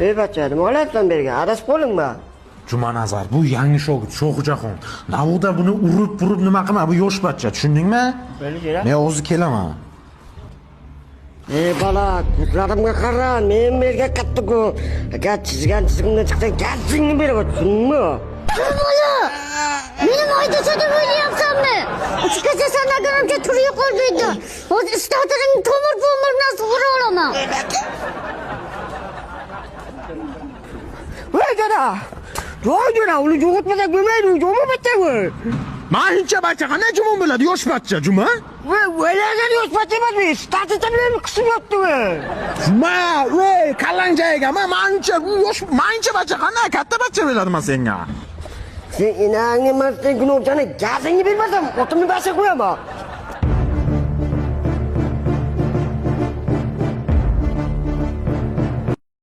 Ey bachcha, nima qilyapsan bu yerga? Adashib qoldingmi? Jumanazar, bu yangi shogird, Sho'xujaxon. Navuda buni urib nima qilma, bu yosh bachcha, tushundingmi? Men hozir kelaman. Ey bola, ko'zlarimga qara, men bu yerga qattiq-ku. Agar chizgan chizigimdan chiqsang, garsingni beraman, tushundingmi? Bola! Benim aydasa deb o'ylayapsanmi? Uchgacha sanaganimcha turib qolmaydi. Hozir istatingni tomir-pomir bilan sug'ura olaman. Voy dada! Jo'g'ina, uni jo'g'itmasak bo'lmaydi, jo'g'ma bachcha bu. Menimcha bachcha qanday jumon bo'ladi, yosh bachcha, juma? Voy, o'ylagan yosh bachcha emas bu. Statistika bilan qisib yotdi bu. Voy, qallanjaga, menimcha bu yosh, menimcha bachcha qanday katta bachcha bo'ladi men senga. Sen enangni masdan gunohchani gazingni bermasam, otimni bashqa qo'yaman.